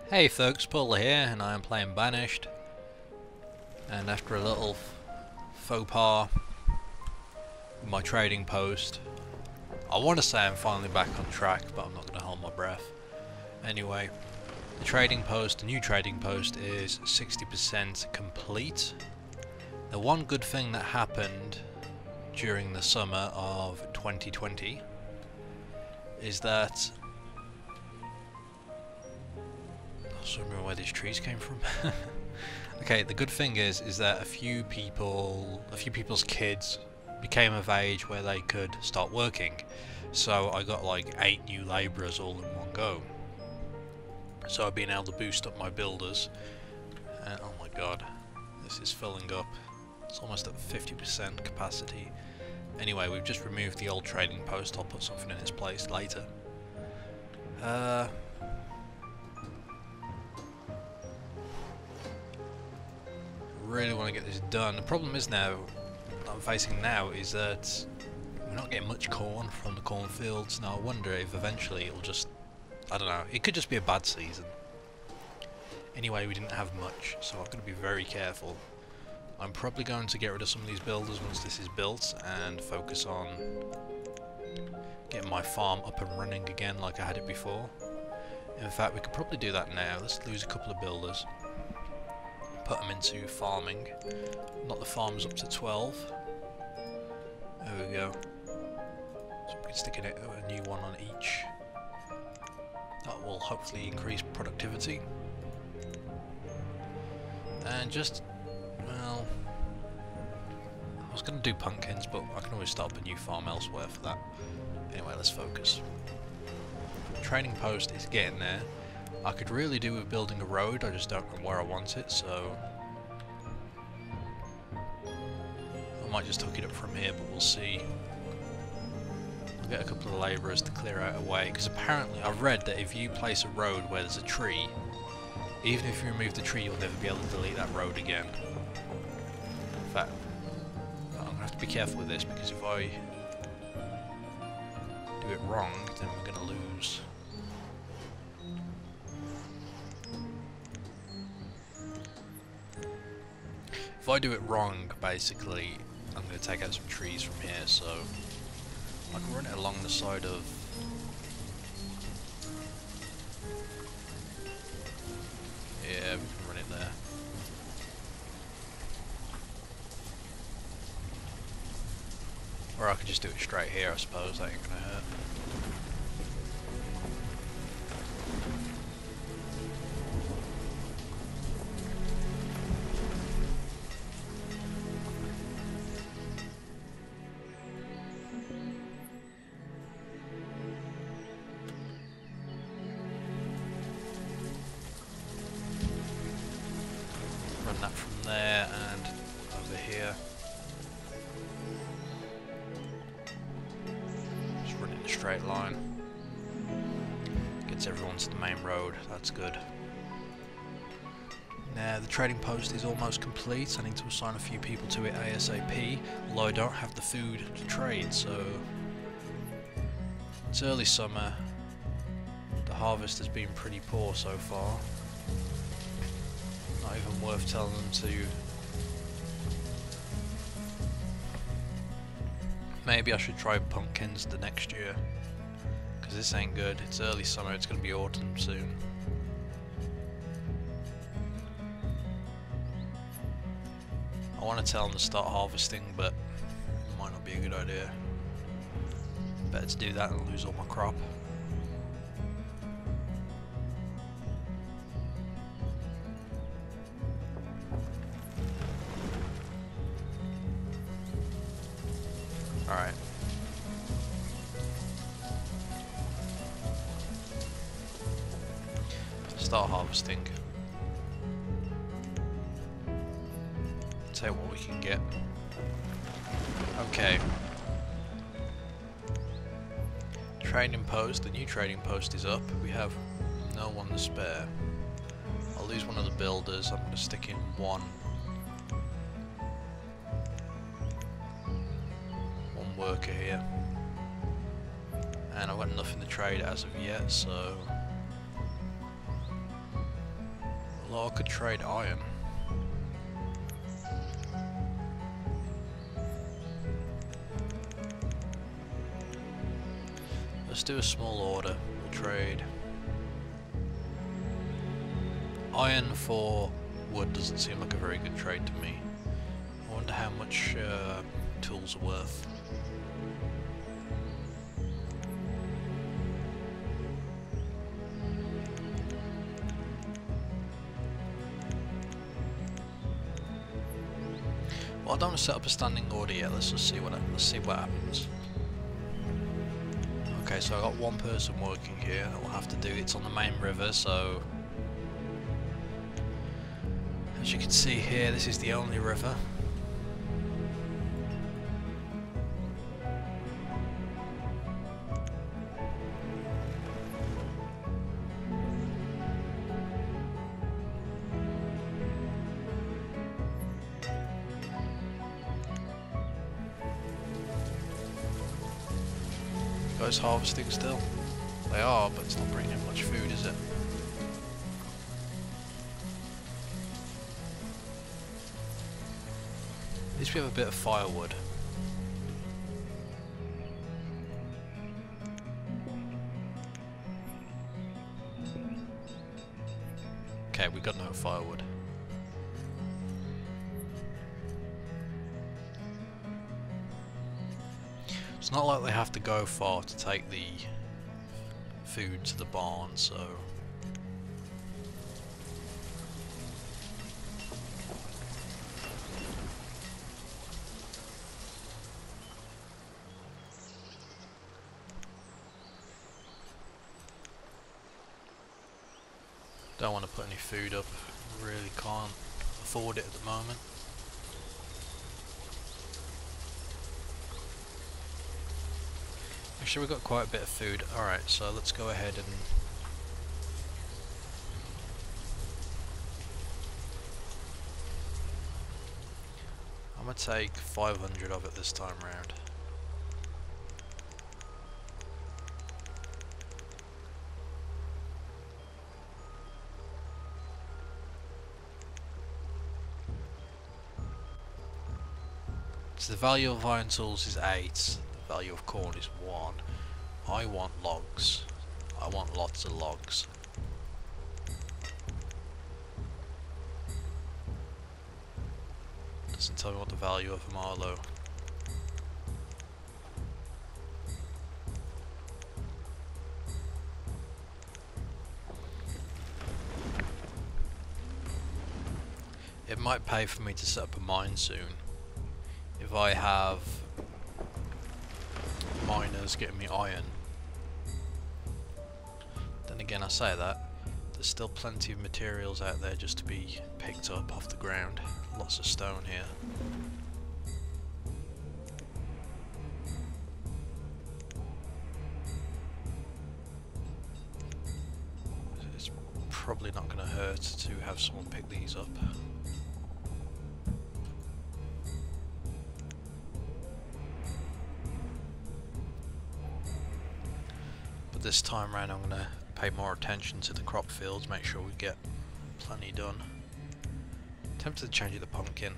Hey folks, Pauleh here, and I am playing Banished. And after a little faux pas with my trading post, I want to say I'm finally back on track, but I'm not going to hold my breath. Anyway, the new trading post is 60% complete. The one good thing that happened during the summer of 2020 is that I don't remember where these trees came from. Okay, the good thing is that a few people's kids became of age where they could start working. So I got like 8 new labourers all in one go. So I've been able to boost up my builders. And oh my god, this is filling up. It's almost at 50% capacity. Anyway, we've just removed the old trading post. I'll put something in its place later. Really want to get this done. The problem is now, that I'm facing now, is that we're not getting much corn from the cornfields. Now I wonder if eventually it'll just, I don't know, it could just be a bad season. Anyway, we didn't have much, so I've got to be very careful. I'm probably going to get rid of some of these builders once this is built and focus on getting my farm up and running again like I had it before. In fact, we could probably do that now. Let's lose a couple of builders. Put them into farming. Not the farm's up to 12. There we go. So we can stick a new one on each. That will hopefully increase productivity. And just, well, I was going to do pumpkins, but I can always start up a new farm elsewhere for that. Anyway, let's focus. Training post is getting there. I could really do with building a road, I just don't know where I want it, so I might just hook it up from here, but we'll see. I'll get a couple of labourers to clear out a way, because apparently I've read that if you place a road where there's a tree, even if you remove the tree, you'll never be able to delete that road again. In fact, I'm going to have to be careful with this, because if I do it wrong, then we're going to lose. If I do it wrong, basically, I'm going to take out some trees from here, so I can run it along the side of... Yeah, we can run it there. Or I could just do it straight here, I suppose, that ain't going to hurt. Run that from there and over here. Just run it in a straight line. Gets everyone to the main road, that's good. Now the trading post is almost complete. I need to assign a few people to it ASAP, although I don't have the food to trade, so it's early summer. The harvest has been pretty poor so far. Not even worth telling them to. Maybe I should try pumpkins the next year, because this ain't good. It's early summer, it's going to be autumn soon. I want to tell them to start harvesting, but it might not be a good idea. Better to do that than lose all my crop. Alright. Start harvesting. Tell you what we can get. Okay. Trading post, the new trading post is up. We have no one to spare. I'll lose one of the builders. I'm going to stick in one worker here. And I've got nothing to trade as of yet, so Although I could trade iron. Let's do a small order. We'll trade iron for wood. Doesn't seem like a very good trade to me. I wonder how much tools are worth. Well, I don't want to set up a standing order yet. Let's just see what happens. Okay, so I got one person working here. That will have to do. It's on the main river, so as you can see here, this is the only river. Guys harvesting still? They are, but it's not bringing much food, is it? At least we have a bit of firewood. Okay, we got no firewood. It's not like they have to go far to take the food to the barn, so don't want to put any food up. Really can't afford it at the moment. Actually, we've got quite a bit of food. Alright, so let's go ahead and I'm going to take 500 of it this time round. So the value of iron tools is 8. Value of corn is 1. I want logs. I want lots of logs. Doesn't tell me what the value of them are though. It might pay for me to set up a mine soon. If I have miners getting me iron. Then again, I say that there's still plenty of materials out there just to be picked up off the ground. Lots of stone here. It's probably not going to hurt to have someone pick these up. This time round I'm going to pay more attention to the crop fields, make sure we get plenty done. Tempted to change it to pumpkin.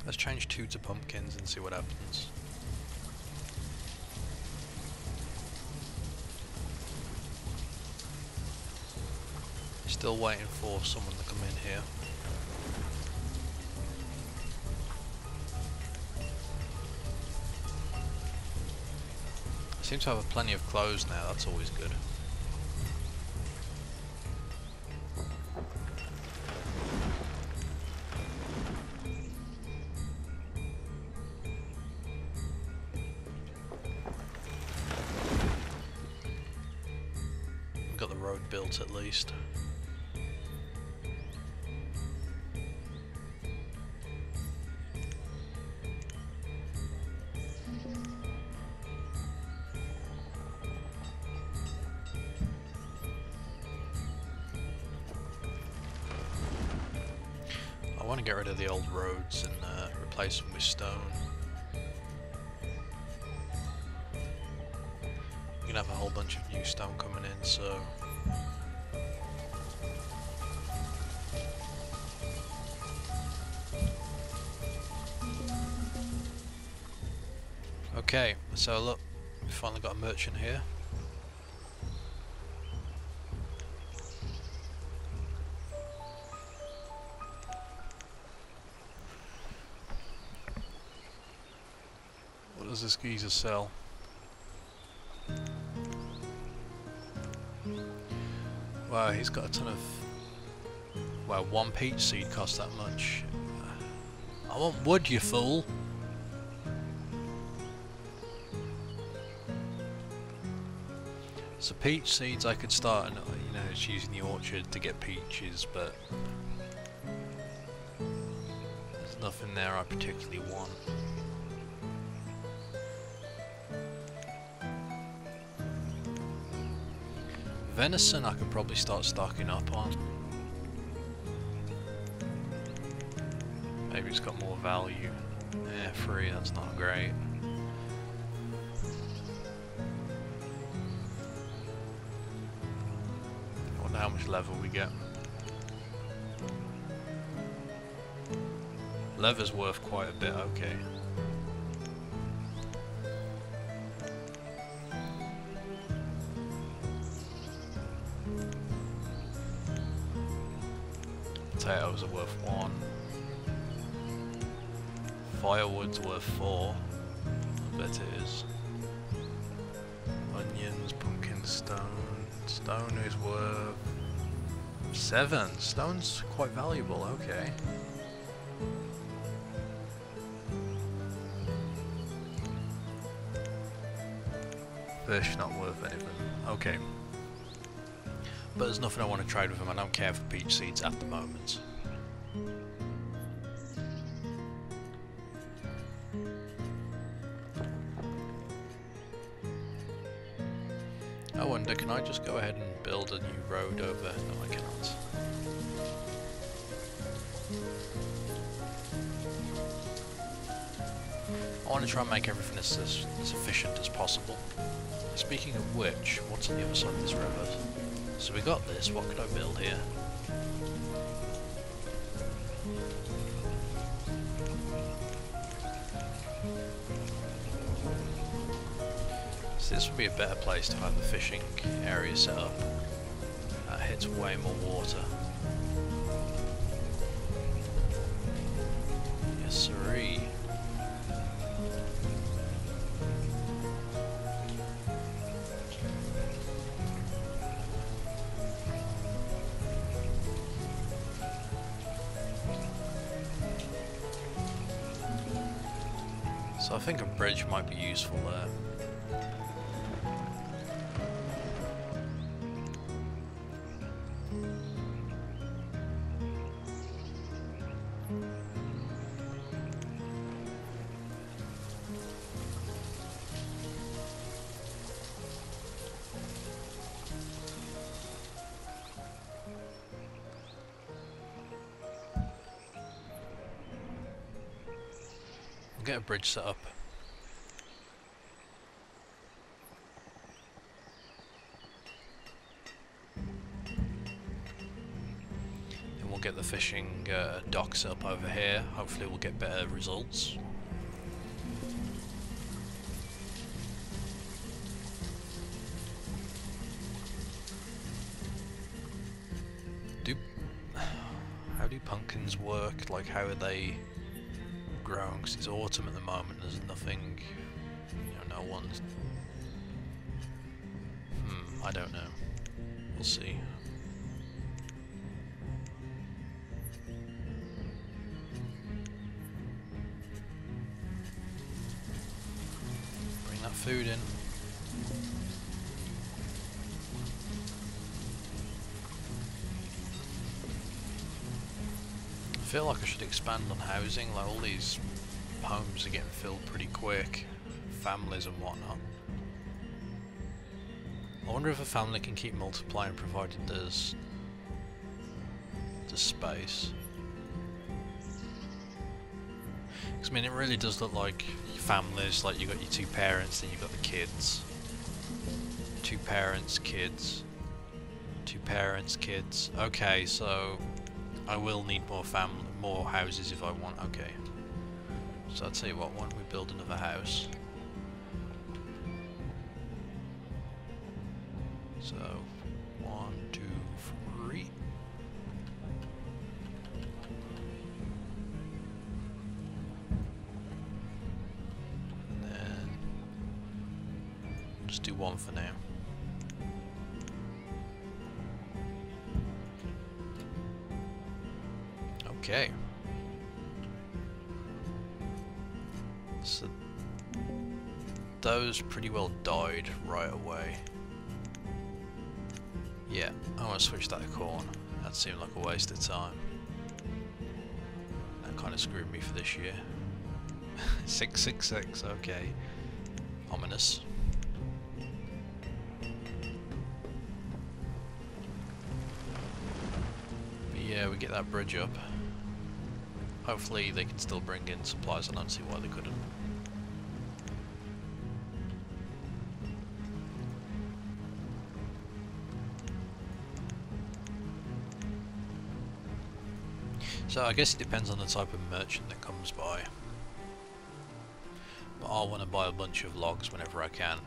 Let's change 2 to pumpkins and see what happens. Still waiting for someone to come in here. Seem to have plenty of clothes now, that's always good. We've got the road built at least. I want to get rid of the old roads and replace them with stone. We're gonna have a whole bunch of new stone coming in, so Okay, so look, we finally got a merchant here. What does this geezer sell? Wow, he's got a ton of... Wow, one peach seed costs that much. I want wood, you fool! So peach seeds I could start, and you know, it's using the orchard to get peaches, but there's nothing there I particularly want. Venison I could probably start stocking up on. Maybe it's got more value. Yeah, free, that's not great. I wonder how much leather we get. Leather's worth quite a bit, okay. Potatoes are worth 1. Firewood's worth 4. I bet it is. Onions, pumpkin, stone. Stone is worth 7. Stone's quite valuable, okay. Fish not worth anything. Okay. But there's nothing I want to trade with him. I don't care for peach seeds at the moment. I wonder, can I just go ahead and build a new road over? No, I cannot. I want to try and make everything as efficient as possible. Speaking of which, what's on the other side of this river? So we got this, what could I build here? So this would be a better place to have the fishing area set up. That hits way more water. Yes, sirree. So I think a bridge might be useful there. We'll get a bridge set up. Then we'll get the fishing dock set up over here. Hopefully we'll get better results. How do pumpkins work? Like, how are they grown? Because it's autumn at the moment, there's nothing, you know, no one's... I don't know. We'll see. Bring that food in. I feel like I should expand on housing, like all these homes are getting filled pretty quick, families and whatnot. I wonder if a family can keep multiplying provided there's space. Because I mean, it really does look like families, like you've got your 2 parents, then you've got the kids. 2 parents, kids. 2 parents, kids. Okay, so I will need more houses if I want. Okay. So I'll tell you what, why don't we build another house? So, 1, 2, 3. And then just do 1 for now. Okay. So those pretty well died right away. Yeah, I want to switch that to corn. That seemed like a waste of time. That kind of screwed me for this year. 666, okay. Ominous. But yeah, we get that bridge up. Hopefully they can still bring in supplies. I don't see why they couldn't. So I guess it depends on the type of merchant that comes by. But I want to buy a bunch of logs whenever I can.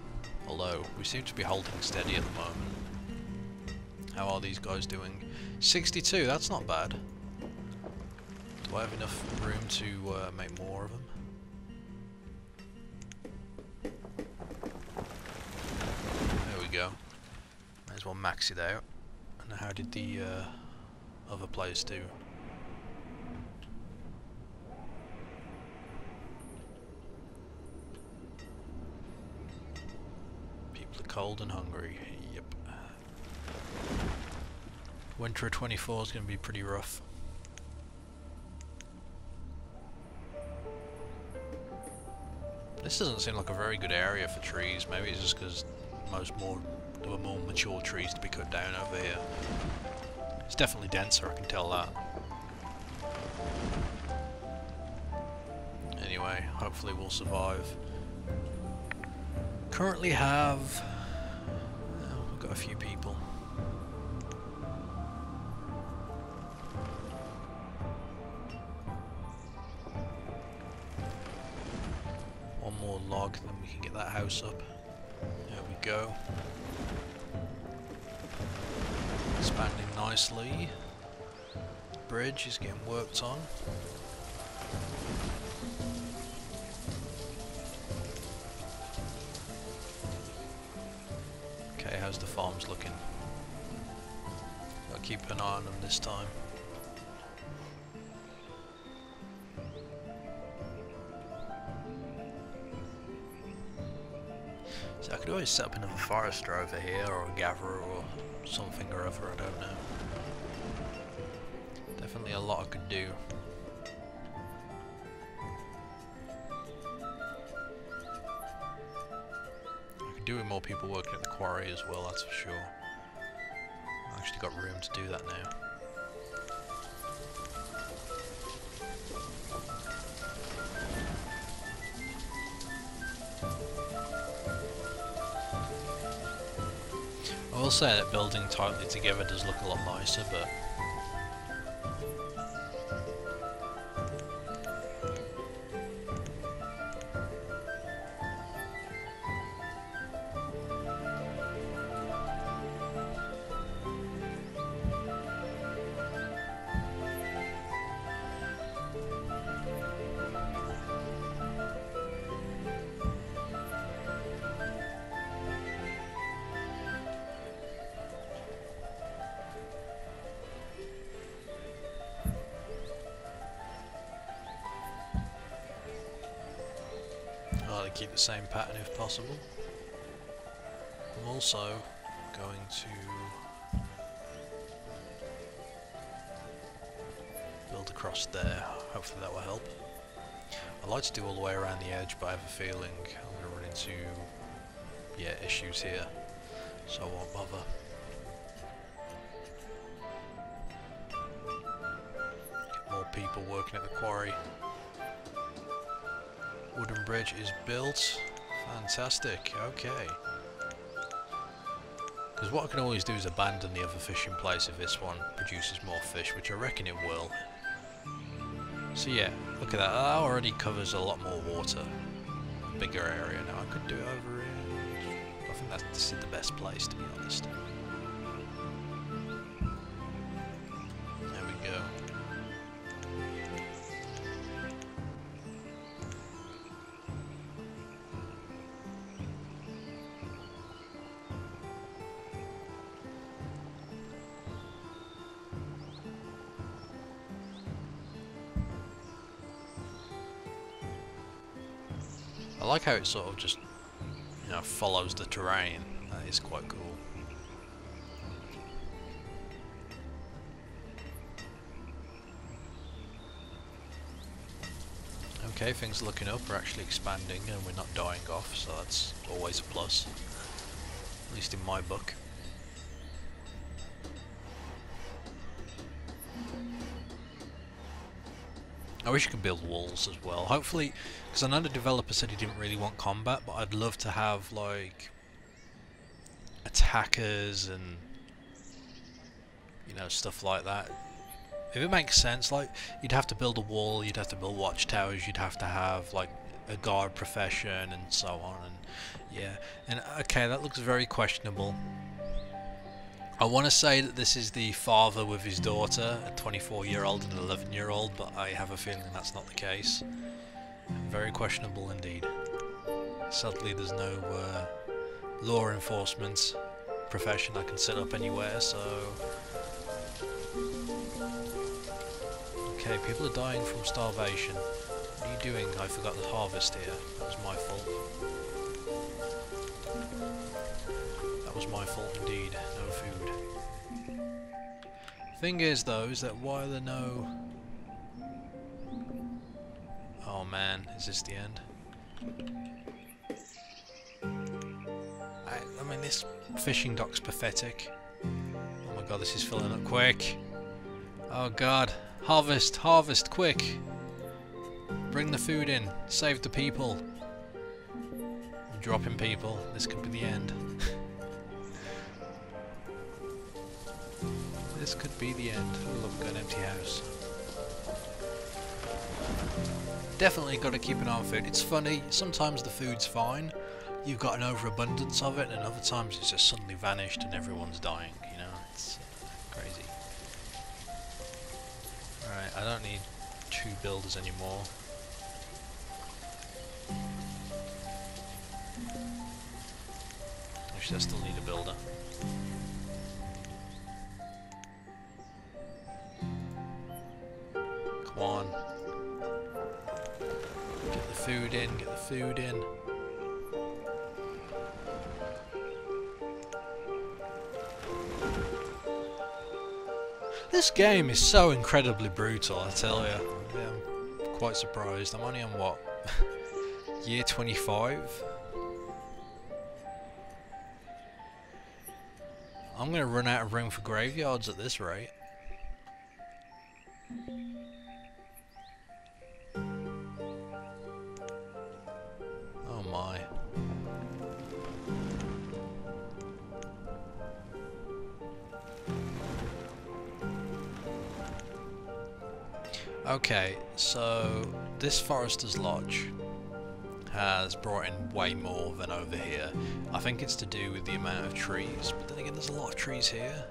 Although, we seem to be holding steady at the moment. How are these guys doing? 62, that's not bad. Do I have enough room to make more of them? There we go. Might as well max it out. And how did the other players do? People are cold and hungry. Yep. Winter of 24 is going to be pretty rough. This doesn't seem like a very good area for trees. Maybe it's just because there were more mature trees to be cut down over here. It's definitely denser, I can tell that. Anyway, hopefully we'll survive. Currently have... oh, we've got a few people. One more log, then we can get that house up. There we go. Expanding nicely. Bridge is getting worked on. Okay, how's the farms looking? Gotta keep an eye on them this time. So I could always set up another forester over here, or a gatherer, or something or other, I don't know. Definitely a lot I could do. I could do with more people working at the quarry as well, that's for sure. I've actually got room to do that now. I will say that building tightly together does look a lot nicer, but keep the same pattern if possible. I'm also going to build across there. Hopefully that will help. I'd like to do all the way around the edge, but I have a feeling I'm going to run into issues here, so I won't bother. Get more people working at the quarry. Wooden bridge is built. Fantastic, okay. Because what I can always do is abandon the other fishing place if this one produces more fish, which I reckon it will. So yeah, look at that. That already covers a lot more water. Bigger area now. I could do it I think this is the best place, to be honest. There we go. I like how it sort of just, you know, follows the terrain. That is quite cool. Okay, things are looking up. We're actually expanding and we're not dying off, so that's always a plus. At least in my book. I wish you could build walls as well. Hopefully, because I know the developer said he didn't really want combat, but I'd love to have like attackers and, you know, stuff like that. If it makes sense, like you'd have to build a wall, you'd have to build watchtowers, you'd have to have like a guard profession and so on, and yeah. And okay, that looks very questionable. I want to say that this is the father with his daughter, a 24-year-old and an 11-year-old, but I have a feeling that's not the case. Very questionable indeed. Sadly, there's no law enforcement profession I can set up anywhere, so... Okay, people are dying from starvation. What are you doing? I forgot the harvest here. That was my fault. That was my fault indeed. No food. Thing is though, is that why are there no... Oh man, is this the end? I mean, this fishing dock's pathetic. Oh my god, this is filling up quick. Oh god. Harvest, harvest, quick. Bring the food in. Save the people. I'm dropping people. This could be the end. This could be the end. Oh look, we've got an empty house. Definitely got to keep an eye on food. It's funny, sometimes the food's fine, you've got an overabundance of it, and other times it's just suddenly vanished and everyone's dying, you know, it's crazy. Alright, I don't need 2 builders anymore. Actually, I still need a builder. Come on. Get the food in, get the food in. This game is so incredibly brutal, I tell you. Yeah, I'm quite surprised. I'm only on what? Year 25? I'm going to run out of room for graveyards at this rate. Oh my. Okay, so this Forester's Lodge has brought in way more than over here. I think it's to do with the amount of trees, but then again there's a lot of trees here.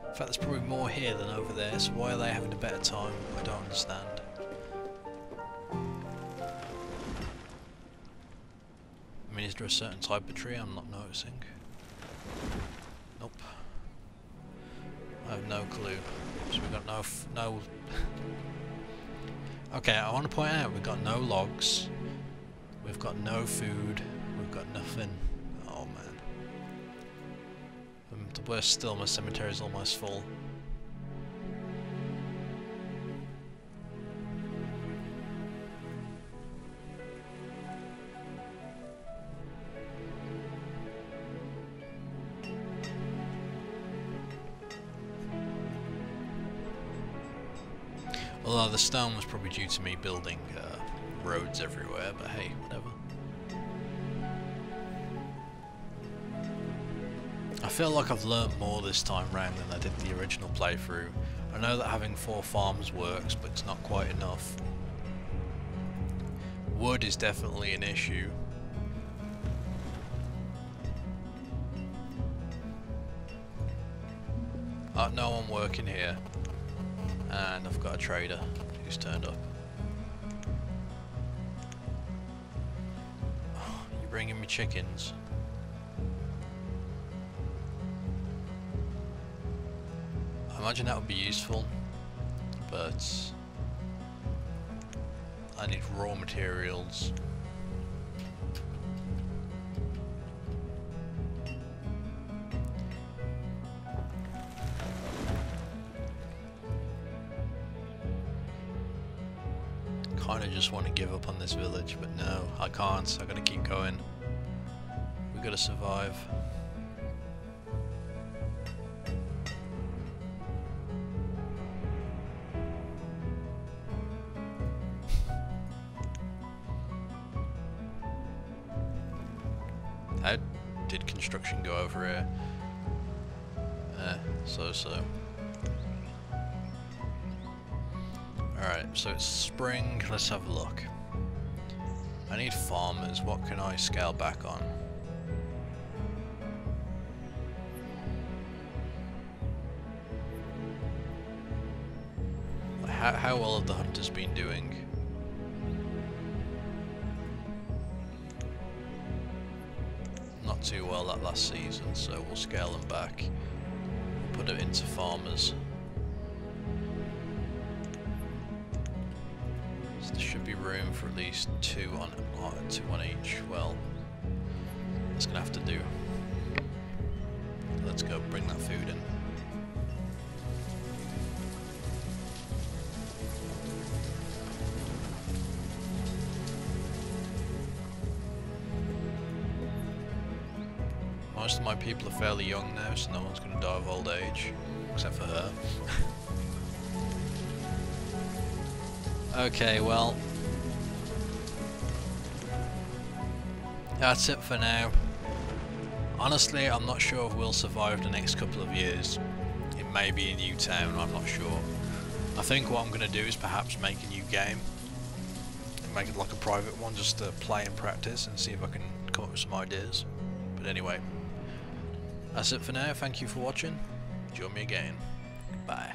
In fact, there's probably more here than over there, so why are they having a better time? I don't understand. I mean, is there a certain type of tree I'm not noticing? Nope. I have no clue. So we've got no Okay, I want to point out we've got no logs, we've got no food, we've got nothing. Oh man. The worst still, my cemetery is almost full. Although the stone was probably due to me building roads everywhere, but hey, whatever. I feel like I've learnt more this time round than I did the original playthrough. I know that having 4 farms works, but it's not quite enough. Wood is definitely an issue. No one working here. And I've got a trader who's turned up. Oh, you bringing me chickens? I imagine that would be useful, but I need raw materials. Kinda just want to give up on this village, but no, I can't. I gotta keep going. We gotta survive. How did construction go over here? So. Alright, so it's spring, let's have a look. I need farmers, what can I scale back on? How well have the hunters been doing? Not too well that last season, so we'll scale them back. Put it into farmers. So there should be room for at least two on each. Well, that's gonna have to do. Let's go bring that food in. Most of my people are fairly young now, so no one's going to die of old age, except for her. Okay, well, that's it for now. Honestly, I'm not sure if we'll survive the next couple of years. It may be a new town, I'm not sure. I think what I'm going to do is perhaps make a new game. Make it like a private one, just to play and practice and see if I can come up with some ideas. But anyway. That's it for now, thank you for watching, join me again, bye.